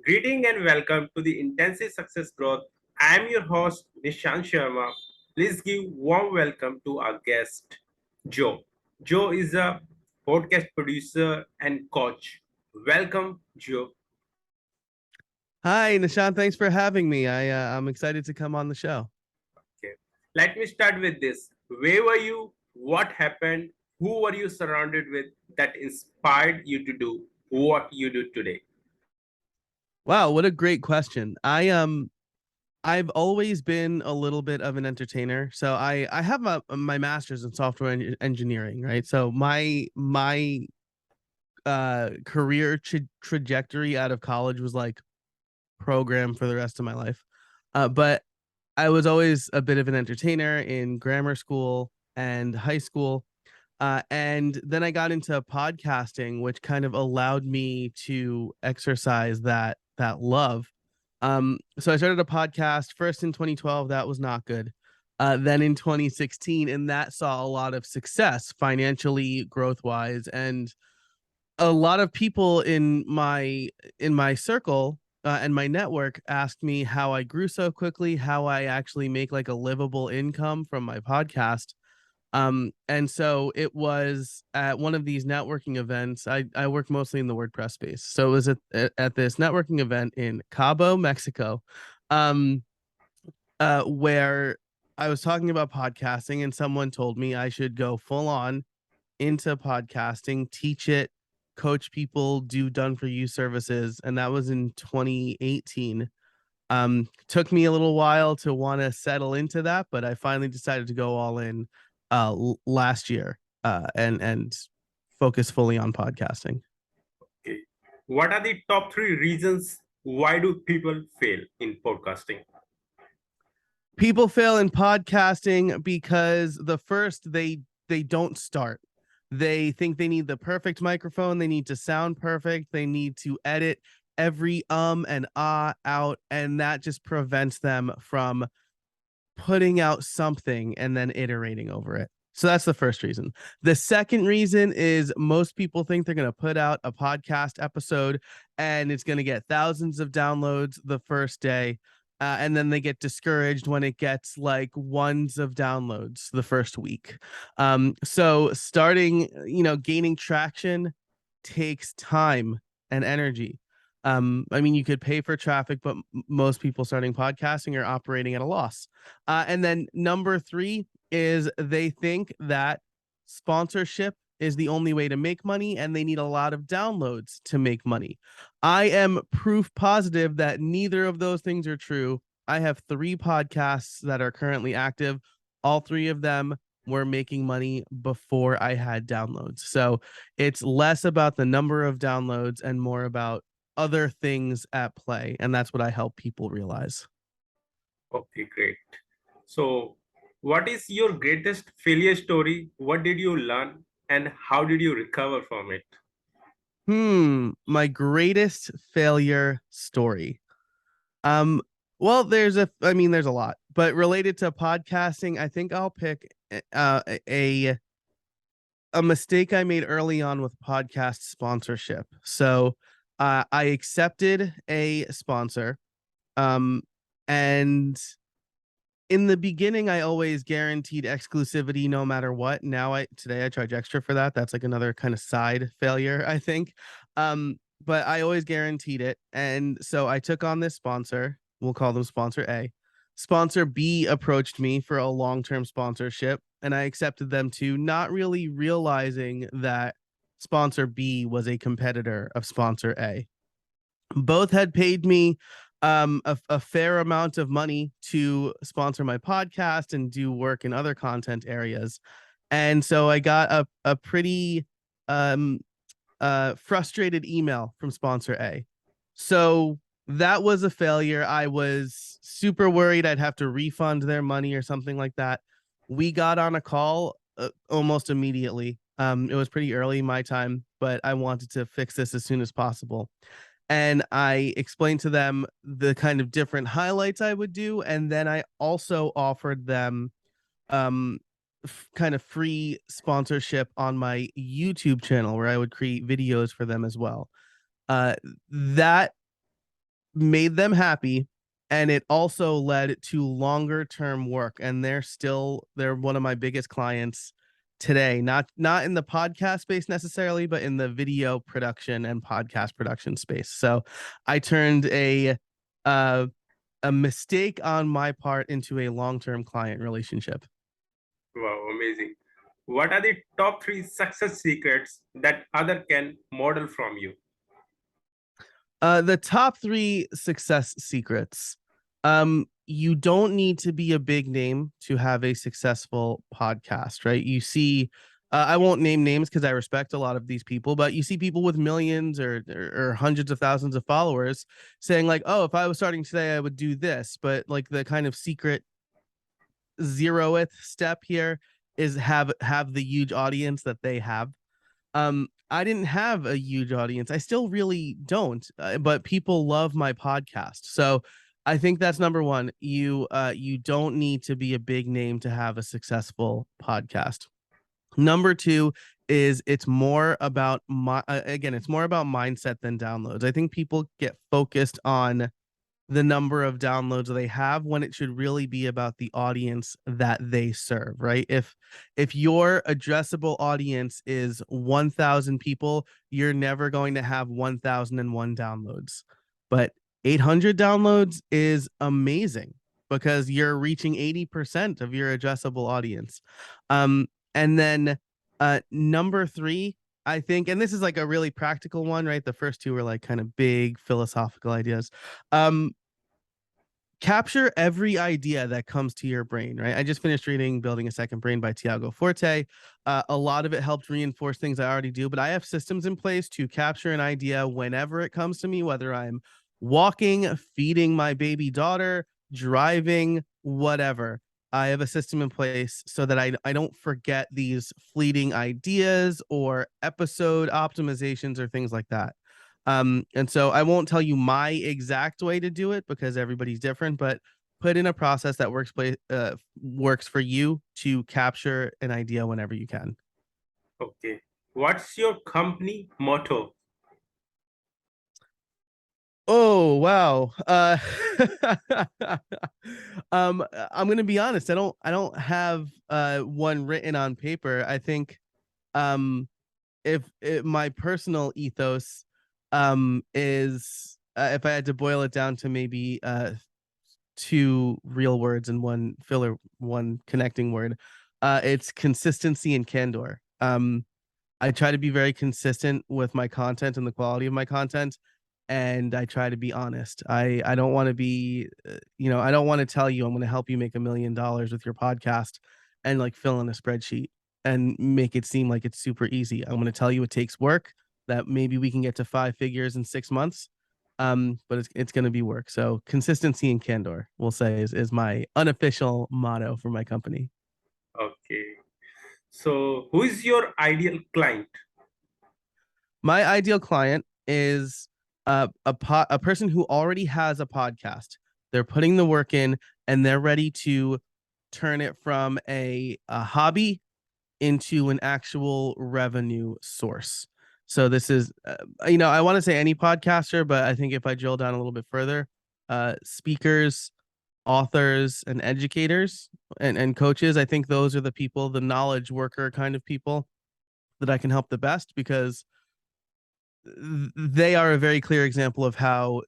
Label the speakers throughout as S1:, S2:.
S1: Greeting and welcome to the Intensive Success Growth. I am your host, Nishant Sharma. Please give warm welcome to our guest, Joe. Joe is a podcast producer and coach. Welcome, Joe.
S2: Hi, Nishant. Thanks for having me. I'm excited to come on the show.
S1: Okay. Let me start with this. Where were you? What happened? Who were you surrounded with that inspired you to do what you do today?
S2: Wow, what a great question. I've always been a little bit of an entertainer. So I have my master's in software engineering, right? So my career trajectory out of college was like program for the rest of my life. But I was always a bit of an entertainer in grammar school and high school. And then I got into podcasting, which kind of allowed me to exercise that love. So I started a podcast first in 2012. That was not good. Then in 2016, and that saw a lot of success financially, growth wise, and a lot of people in my circle and my network asked me how I grew so quickly, how I actually make like a livable income from my podcast. And so it was at one of these networking events. I work mostly in the WordPress space. So it was at this networking event in Cabo, Mexico, um, where I was talking about podcasting, and someone told me I should go full on into podcasting, teach it, coach people, do done for you services. And that was in 2018. Took me a little while to want to settle into that, but I finally decided to go all in last year and focus fully on podcasting.
S1: Okay. What are the top three reasons why do people fail in podcasting?
S2: People fail in podcasting because the first they don't start. They think they need the perfect microphone, they need to sound perfect, they need to edit every and out, and that just prevents them from putting out something and then iterating over it. So that's the first reason. The second reason is most people think they're going to put out a podcast episode and it's going to get thousands of downloads the first day. And then they get discouraged when it gets like ones of downloads the first week. So starting, gaining traction takes time and energy. I mean, you could pay for traffic, but most people starting podcasting are operating at a loss. And then number three is they think that sponsorship is the only way to make money and they need a lot of downloads to make money. I am proof positive that neither of those things are true. I have 3 podcasts that are currently active. All 3 of them were making money before I had downloads. So it's less about the number of downloads and more about other things at play. And that's what I help people realize.
S1: Okay, great. So, what is your greatest failure story? What did you learn and how did you recover from it?
S2: My greatest failure story. Um, well, there's a lot, but related to podcasting, I think I'll pick a mistake I made early on with podcast sponsorship. So, I accepted a sponsor, um, and in the beginning, I always guaranteed exclusivity no matter what. Now today I charge extra for that. That's like another kind of side failure, I think. But I always guaranteed it. And so I took on this sponsor. We'll call them sponsor A. Sponsor B approached me for a long-term sponsorship, and I accepted them too, not really realizing that sponsor B was a competitor of sponsor A. Both had paid me a fair amount of money to sponsor my podcast and do work in other content areas. And so I got a pretty um frustrated email from sponsor A. So that was a failure. I was super worried I'd have to refund their money or something like that. We got on a call almost immediately. It was pretty early my time, but I wanted to fix this as soon as possible. And I explained to them the kind of different highlights I would do, and then I also offered them um kind of free sponsorship on my YouTube channel where I would create videos for them as well. That made them happy, and it also led to longer term work, and they're one of my biggest clients today, not in the podcast space necessarily, but in the video production and podcast production space. So I turned uh a mistake on my part into a long-term client relationship.
S1: Wow, amazing. What are the top three success secrets that other can model from you?
S2: The top three success secrets. You don't need to be a big name to have a successful podcast, right? You see, I won't name names because I respect a lot of these people, but you see people with millions or hundreds of thousands of followers saying like, "Oh, if I was starting today, I would do this." But like the kind of secret zeroth step here is have the huge audience that they have. I didn't have a huge audience. I still really don't, but people love my podcast. So I think that's number one. You don't need to be a big name to have a successful podcast. Number two is it's more about it's more about mindset than downloads. I think people get focused on the number of downloads they have when it should really be about the audience that they serve, right? If your addressable audience is 1000 people, you're never going to have 1001 downloads. But 800 downloads is amazing because you're reaching 80% of your addressable audience. And then number 3, I think, and this is like a really practical one, right? The first two are like kind of big philosophical ideas. Um, Capture every idea that comes to your brain, right? I just finished reading Building a Second Brain by Tiago Forte. A lot of it helped reinforce things I already do, but I have systems in place to capture an idea whenever it comes to me, whether I'm walking, feeding my baby daughter, driving, whatever. I have a system in place so that I don't forget these fleeting ideas or episode optimizations or things like that. And so I won't tell you my exact way to do it because everybody's different, but put in a process that works for you to capture an idea whenever you can.
S1: Okay. What's your company motto?
S2: Oh wow. I'm gonna be honest. I don't have one written on paper. I think um if my personal ethos is if I had to boil it down to maybe two real words and one filler, one connecting word, it's consistency and candor. I try to be very consistent with my content and the quality of my content, and I try to be honest. I don't want to be, I don't want to tell you I'm going to help you make $1 million with your podcast and like fill in a spreadsheet and make it seem like it's super easy. I'm going to tell you it takes work. That maybe we can get to 5 figures in 6 months. But it's going to be work. So consistency and candor, we'll say, is my unofficial motto for my company.
S1: Okay. So, who is your ideal client?
S2: My ideal client is a person who already has a podcast. They're putting the work in and they're ready to turn it from a hobby into an actual revenue source. So this is, I want to say any podcaster, but I think if I drill down a little bit further, speakers, authors, and educators and coaches, I think those are the people, the knowledge worker kind of people that I can help the best because they are a very clear example of how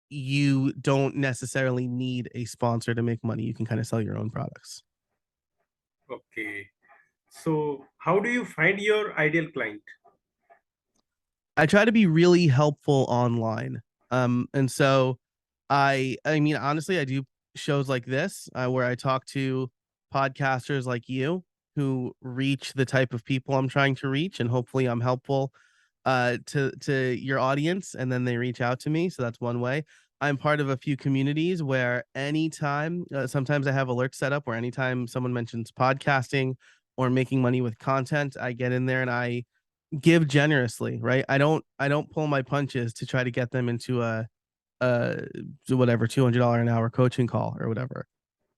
S2: you don't necessarily need a sponsor to make money. You can kind of sell your own products.
S1: Okay. So, how do you find your ideal client?
S2: I try to be really helpful online. And so I mean, honestly, I do shows like this where I talk to podcasters like you who reach the type of people I'm trying to reach, and hopefully I'm helpful to your audience, and then they reach out to me. So that's one way. I'm part of a few communities where anytime, sometimes I have alerts set up where anytime someone mentions podcasting or making money with content, I get in there and I give generously, right? I don't pull my punches to try to get them into a whatever $200 an hour coaching call or whatever.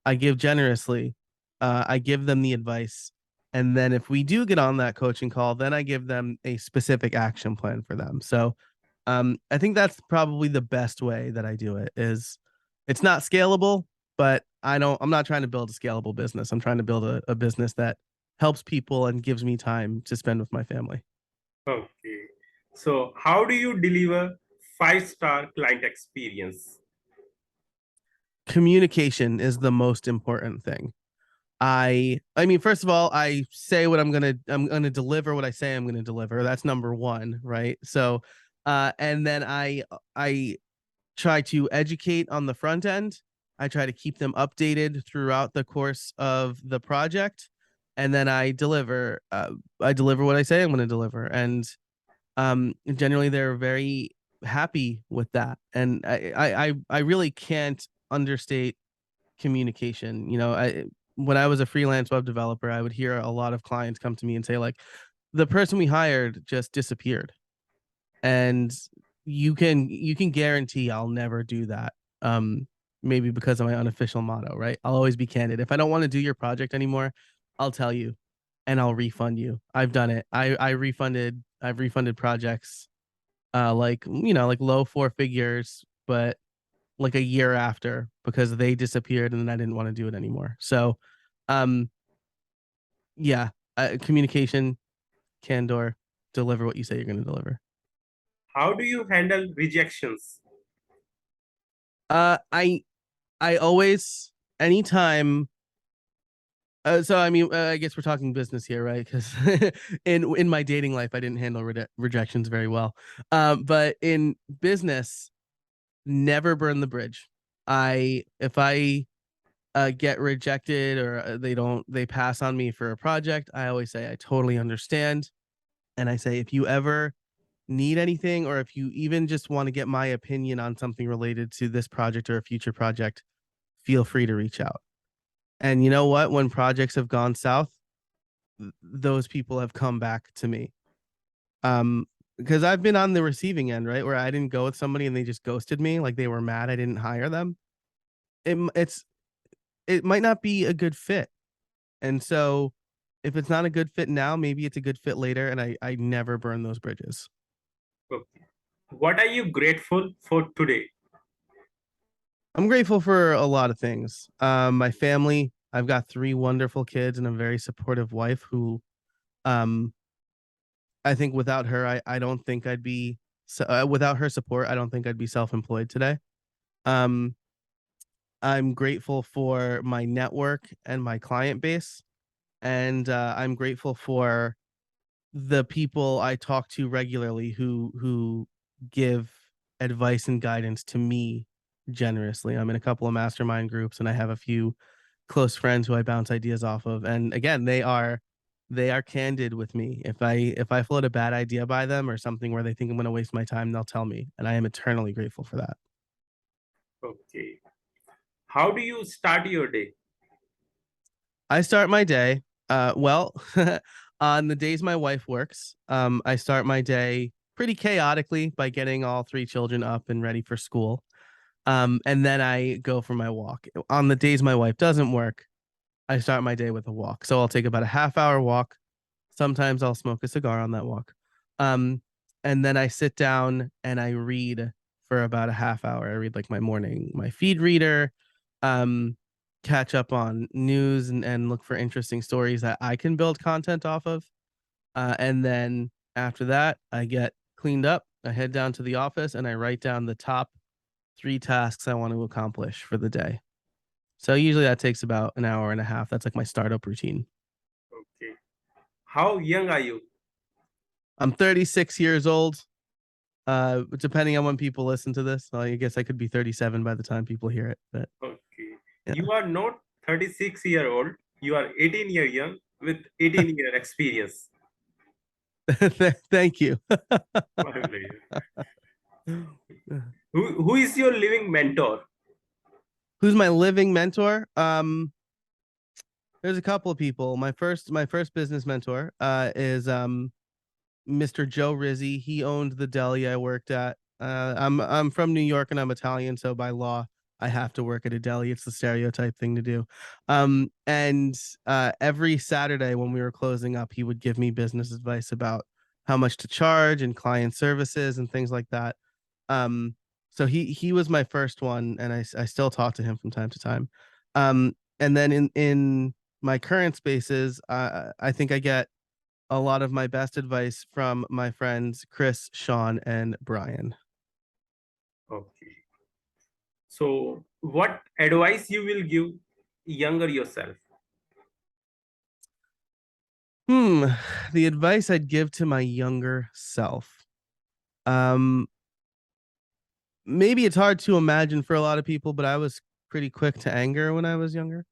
S2: I give generously. I give them the advice, and then if we do get on that coaching call, then I give them a specific action plan for them. So I think that's probably the best way that I do it. Is it's not scalable, but I'm not trying to build a scalable business. I'm trying to build a business that helps people and gives me time to spend with my family.
S1: Okay. So, how do you deliver five-star client experience?
S2: Communication is the most important thing. I mean, first of all, I say what I'm gonna deliver what I say I'm gonna deliver. That's number one, right? So and then I try to educate on the front end. I try to keep them updated throughout the course of the project. And then I deliver what I say I'm gonna deliver. And generally they're very happy with that. And I really can't understate communication. When I was a freelance web developer, I would hear a lot of clients come to me and say like, the person we hired just disappeared, and you can guarantee I'll never do that. Um, Maybe because of my unofficial motto, right? I'll always be candid. If I don't want to do your project anymore, I'll tell you, and I'll refund you. I've done it. I've refunded projects, like like low four figures, but like a year after because they disappeared and then I didn't want to do it anymore. So, um, yeah, communication, candor, deliver what you say you're going to deliver.
S1: How do you handle rejections?
S2: Uh, I I always anytime. So I mean, I guess we're talking business here, right? Because in my dating life, I didn't handle rejections very well. But in business, never burn the bridge. I if I get rejected or they pass on me for a project, I always say I totally understand, and I say if you ever need anything or if you even just want to get my opinion on something related to this project or a future project, feel free to reach out. And you know what? When projects have gone south, those people have come back to me. Um, because I've been on the receiving end, right, where I didn't go with somebody and they just ghosted me, like they were mad I didn't hire them. It's it might not be a good fit. And so if it's not a good fit now, maybe it's a good fit later. And I never burn those bridges.
S1: Okay. What are you grateful for today?
S2: I'm grateful for a lot of things. My family, I've got three wonderful kids and a very supportive wife who, um, I think without her, I don't think I'd be, without her support, I don't think I'd be self employed today. Um, I'm grateful for my network and my client base. And I'm grateful for the people I talk to regularly who give advice and guidance to me generously. I'm in a couple of mastermind groups and I have a few close friends who I bounce ideas off of. And again, they are candid with me. If I float a bad idea by them or something where they think I'm going to waste my time, they'll tell me, and I am eternally grateful for that.
S1: Okay. How do you start your day?
S2: I start my day well on the days my wife works. I start my day pretty chaotically by getting all three children up and ready for school. And then I go for my walk. On the days my wife doesn't work, I start my day with a walk. So I'll take about a half hour walk. Sometimes I'll smoke a cigar on that walk. Um, and then I sit down and I read for about a half hour. I read like my feed reader, um, catch up on news and look for interesting stories that I can build content off of. And then after that, I get cleaned up. I head down to the office and I write down the top three tasks I want to accomplish for the day. So usually that takes about an hour and a half. That's like my startup routine.
S1: Okay. How young are you?
S2: I'm 36 years old. Depending on when people listen to this, well, I guess I could be 37 by the time people hear it. But
S1: Okay.
S2: yeah.
S1: You are not 36-year-old. You are 18-year young with 18-year experience.
S2: Thank you.
S1: My pleasure. Who is your living mentor?
S2: Who's my living mentor? There's a couple of people. My first business mentor is Mr. Joe Rizzi. He owned the deli I worked at. I'm from New York and I'm Italian, so by law I have to work at a deli. It's the stereotype thing to do. And every Saturday when we were closing up, he would give me business advice about how much to charge and client services and things like that. So he was my first one, and I still talk to him from time to time. And then in my current spaces, I think I get a lot of my best advice from my friends Chris, Sean, and Brian.
S1: Okay. So, what advice you will give younger yourself?
S2: Hmm, the advice I'd give to my younger self. Um, Maybe it's hard to imagine for a lot of people, but I was pretty quick to anger when I was younger.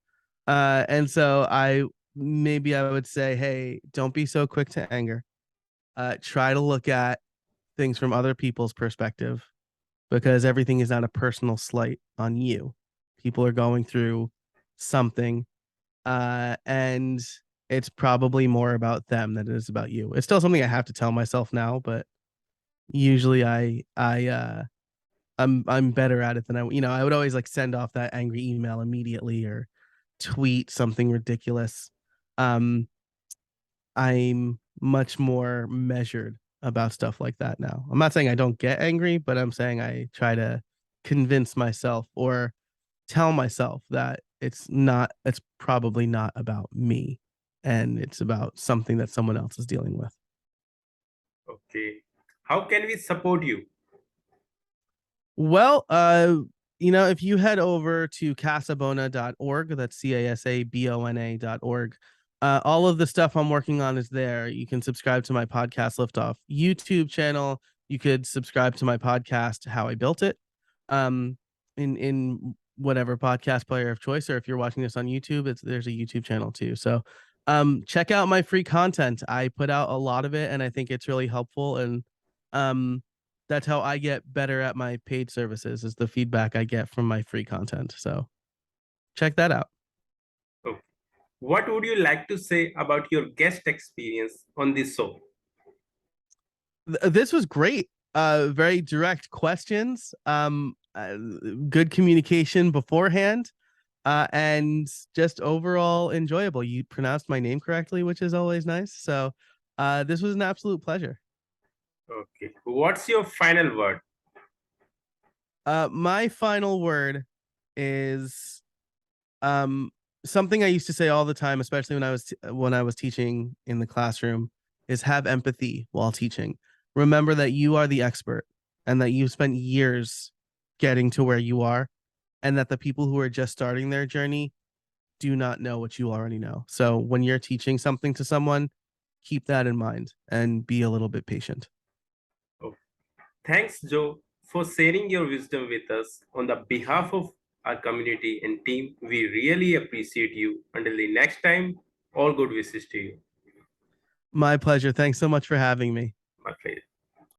S2: And so I would say, hey, don't be so quick to anger. Try to look at things from other people's perspective because everything is not a personal slight on you. People are going through something, and it's probably more about them than it is about you. It's still something I have to tell myself now, but usually I'm better at it than I would always like send off that angry email immediately or tweet something ridiculous. Um, I'm much more measured about stuff like that now. I'm not saying I don't get angry, but I'm saying I try to convince myself or tell myself that it's probably not about me and it's about something that someone else is dealing with.
S1: Okay. How can we support you?
S2: Well, if you head over to Casabona.org, that's Casabona.org, all of the stuff I'm working on is there. You can subscribe to my podcast Liftoff YouTube channel. You could subscribe to my podcast How I Built It, um, in whatever podcast player of choice, or if you're watching this on YouTube, there's a YouTube channel too. So, check out my free content. I put out a lot of it, and I think it's really helpful. And um, that's how I get better at my paid services is the feedback I get from my free content. So check that out.
S1: Okay. What would you like to say about your guest experience on this show?
S2: This was great. Very direct questions. Good communication beforehand. And just overall enjoyable. You pronounced my name correctly, which is always nice. So this was an absolute pleasure.
S1: Okay. What's your final word?
S2: My final word is um something I used to say all the time, especially when I was teaching in the classroom, is have empathy while teaching. Remember that you are the expert and that you've spent years getting to where you are, and that the people who are just starting their journey do not know what you already know. So when you're teaching something to someone, keep that in mind and be a little bit patient.
S1: Oh, thanks, Joe, for sharing your wisdom with us on the behalf of our community and team. We really appreciate you. Until the next time, all good wishes to you.
S2: My pleasure. Thanks so much for having me.